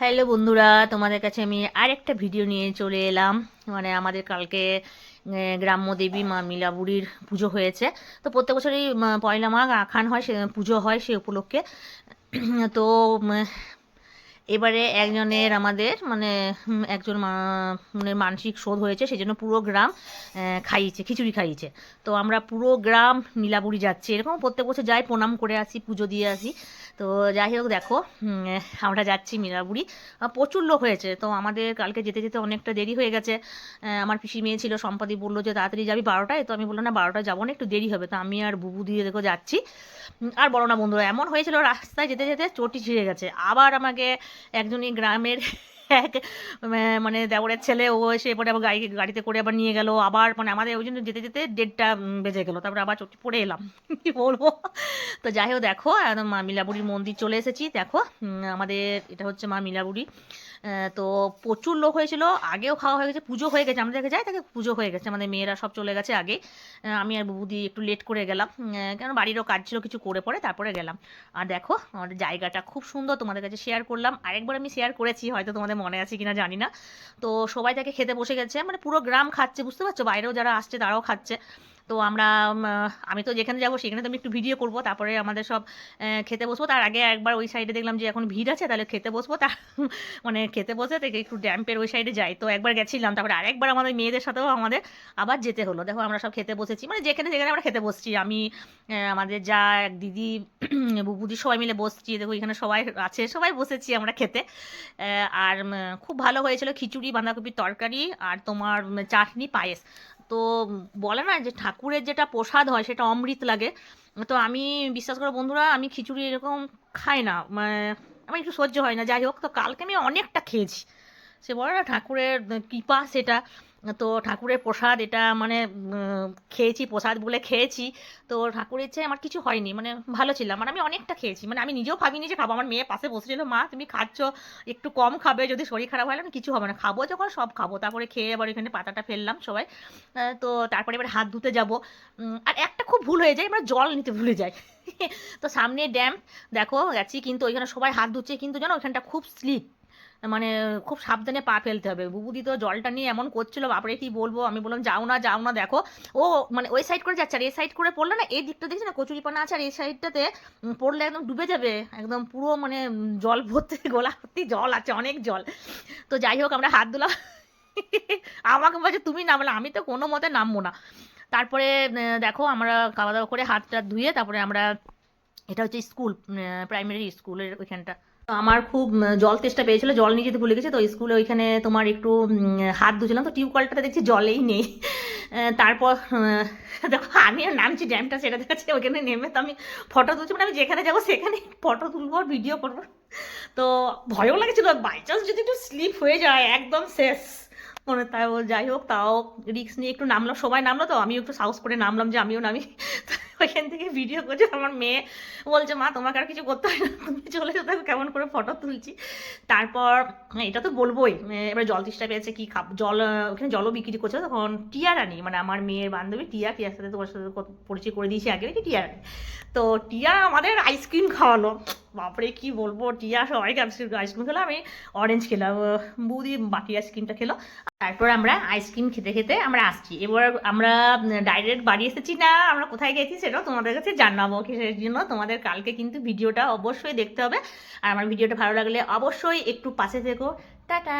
Hello বন্ধুরা, তোমাদের কাছে আমি আরেকটা ভিডিও নিয়ে চলে এলাম। আমাদের কালকে গ্রাম্য দেবী মা মিলাবুড়ির পুজো হয়েছে। তো প্রত্যেক বছরই পয়লা মাঘ আখান হয়, সে পুজো হয় সে উপলক্ষে। তো এবারে একজনের আমাদের একজন মানে মানসিক শোধ হয়েছে, সেই জন্য পুরো গ্রাম খাইয়েছে, খিচুড়ি খাইয়েছে। তো আমরা পুরো গ্রাম মিলাবুড়ি যাচ্ছি, এরকম প্রত্যেক বছর যাই, প্রণাম করে আসি, পুজো দিয়ে আসি। তো যাই হোক দেখো, আমরা যাচ্ছি মিলাবুড়ি। প্রচুর লোক হয়েছে, তো আমাদের কালকে যেতে যেতে অনেকটা দেরি হয়ে গেছে। আমার পিসি মেয়ে ছিল সম্পাদি, বললো যে তাড়াতাড়ি যাবি 12টায়, তো আমি বললাম না 12টায় যাবো না, একটু দেরি হবে। তো আমি আর বুবু দিয়ে দেখো যাচ্ছি। আর বলো না বন্ধুরা, এমন হয়েছিল রাস্তায় যেতে যেতে চটি ছিঁড়ে গেছে। আবার আমাকে একজনই গ্রামের এক দেওরের ছেলে, ও এসে এরপরে আবার গাড়িতে করে আবার নিয়ে গেল। আবার আমাদের ওই জন্য যেতে যেতে 1:30 বেজে গেলো, তারপরে আবার চটি পড়ে এলাম। কি বলবো। তো যাই হোক দেখো, একদম মা মিলাবুড়ির মন্দির চলে এসেছি। দেখো, আমাদের এটা হচ্ছে মা মিলাবুড়ি। তো প্রচুর লোক হয়েছিল, আগেও খাওয়া হয়ে গেছে, পুজো হয়ে গেছে, আমরা দেখে যাই তাকে পুজো হয়ে গেছে, আমাদের মেয়েরা সব চলে গেছে আগে। আমি আর বুবুদি একটু লেট করে গেলাম, কেন বাড়িরও কাজ ছিল, কিছু করে পরে তারপরে গেলাম। আর দেখো আমাদের জায়গাটা খুব সুন্দর, তোমাদের কাছে শেয়ার করলাম। আরেকবার আমি শেয়ার করেছি, হয়তো তোমাদের মনে আছে কিনা জানি না। তো সবাই তাকে খেতে বসে গেছে, পুরো গ্রাম খাচ্ছে, বুঝতে পারছো, বাইরেও যারা আসছে তারাও খাচ্ছে। তো আমি তো যেখানে যাবো সেখানে তো আমি একটু ভিডিও করব, তারপরে আমাদের সব খেতে বসবো। তার আগে একবার ওই সাইডে দেখলাম যে এখন ভিড় আছে, তাহলে খেতে বসবো। তার খেতে বসে থেকে একটু ড্যাম্পের ওই সাইডে যাই, তো একবার গেছিলাম, তারপরে আরেকবার আমাদের মেয়েদের সাথেও আমাদের আবার যেতে হলো। দেখো আমরা সব খেতে বসেছি, যেখানে যেখানে আমরা খেতে বসছি, আমি আমাদের যা এক দিদি বুবুদি সবাই মিলে বসছি। দেখো এখানে সবাই আছে, সবাই বসেছি আমরা খেতে। আর খুব ভালো হয়েছিল খিচুড়ি, বাঁধাকপির তরকারি, আর তোমার চাটনি, পায়েস। তো বলে না যে ঠাকুরের যেটা প্রসাদ হয় সেটা অমৃত লাগে। তো আমি বিশ্বাস করো বন্ধুরা, আমি খিচুড়ি এরকম খাই না, আমার একটু সহ্য হয় না। যাই হোক, তো কালকে আমি অনেকটা খেয়েছি। সে বলে না ঠাকুরের কৃপা সেটা। তো ঠাকুরের প্রসাদ এটা, খেয়েছি, প্রসাদ বলে খেয়েছি। তো ঠাকুরের চেয়ে আমার কিছু হয়নি, ভালো ছিলাম, আমি অনেকটা খেয়েছি, আমি নিজেও ভাবিনি যে খাবো। আমার মেয়ে পাশে বসেছিল, মা তুমি খাচ্ছ, একটু কম খাবে, যদি শরীর খারাপ হয় না কিছু হবে না, খাবো যখন সব খাবো। তারপরে খেয়ে আবার এখানে পাতাটা ফেললাম সবাই। তো তারপরে এবার হাত ধুতে যাব। আর একটা খুব ভুল হয়ে যায়, আমরা জল নিতে ভুলে যাই। তো সামনে ড্যাম, দেখো গেছি, কিন্তু ওইখানে সবাই হাত ধুচ্ছে, কিন্তু জানো ওইখানটা খুব স্লিপ, মানে খুব সাবধানে পা ফেলতে হবে। বুবুদি তো জলটা নিয়ে এমন করছিল, বাপরে কি বলবো। আমি বললাম যাও না যাও না, দেখো ও ওই সাইড করে যাচ্ছে, আর এই সাইড করে পড়লে না, এই দিকটা দেখছি না কচুরিপানা আছে, আর এই সাইডটাতে পড়লে একদম ডুবে যাবে, একদম পুরো জল ভর্তি, গোলা ভর্তি জল আছে, অনেক জল। তো যাই হোক আমরা হাত ধুলাম। আমাকে বলছে তুমি নামলে, আমি তো কোনো মতে নামবো না। তারপরে দেখো আমরা খাওয়া দাওয়া করে হাত টাত ধুয়ে তারপরে আমরা, এটা হচ্ছে স্কুল, প্রাইমারি স্কুলের ওইখানটা। তো আমার খুব জল তেষ্টা পেয়েছিল, জল নিয়ে যেতে ভুলে গেছে। তো স্কুলে ওইখানে তোমার একটু হাত ধুছিলাম, তো টিউবকলটাতে দেখছি জলেই নেই। তারপর দেখো আমিও নামছি, ড্যামটা সেটা দেখাচ্ছে, ওইখানে নেমে তো আমি ফটো তুলছি, আমি যেখানে যাবো সেখানে ফটো তুলবো আর ভিডিও করবো। তো ভয়ও লাগছিল, বাই চান্স যদি একটু স্লিপ হয়ে যায় একদম শেষ। তাও যাই হোক, তাও রিস্ক নিয়ে একটু নামলাম, সবাই নামলো, তো আমিও একটু সাহস করে নামলাম যে আমিও নামি। ওইখান থেকে ভিডিও করছে, আমার মেয়ে বলছে মা তোমাকে আর কিছু করতে হয় না, তুমি চলে যেতে, কেমন করে ফটো তুলছি। তারপর এটা তো বলবোই, এবার জল তৃষ্ণা পেয়েছে, কি খাব জল, ওখানে জলও বিক্রি করছে। তখন টিয়া রানী, আমার মেয়ের বান্ধবী টিয়া, টিয়ার সাথে তোমার সাথে পরিচয় করে দিয়েছি আগে নাকি, টিয়া রানী। তো টিয়া আমাদের আইসক্রিম খাওয়ালো, বাপরে কি বলবো, টিয়া সবাইকে আইসক্রিম খেলো, আমি অরেঞ্জ খেলাম, বৌদি বাকি আইসক্রিমটা খেলো। তারপর আমরা আইসক্রিম খেতে খেতে আমরা আসছি। এবার আমরা ডাইরেক্ট বাড়ি এসেছি না, আমরা কোথায় গেছি সেটাও তোমাদের কাছে জানাবো, কিসের জন্য তোমাদের কালকে কিন্তু ভিডিওটা অবশ্যই দেখতে হবে। আর আমার ভিডিওটা ভালো লাগলে অবশ্যই একটু পাশে থেকো। টাটা।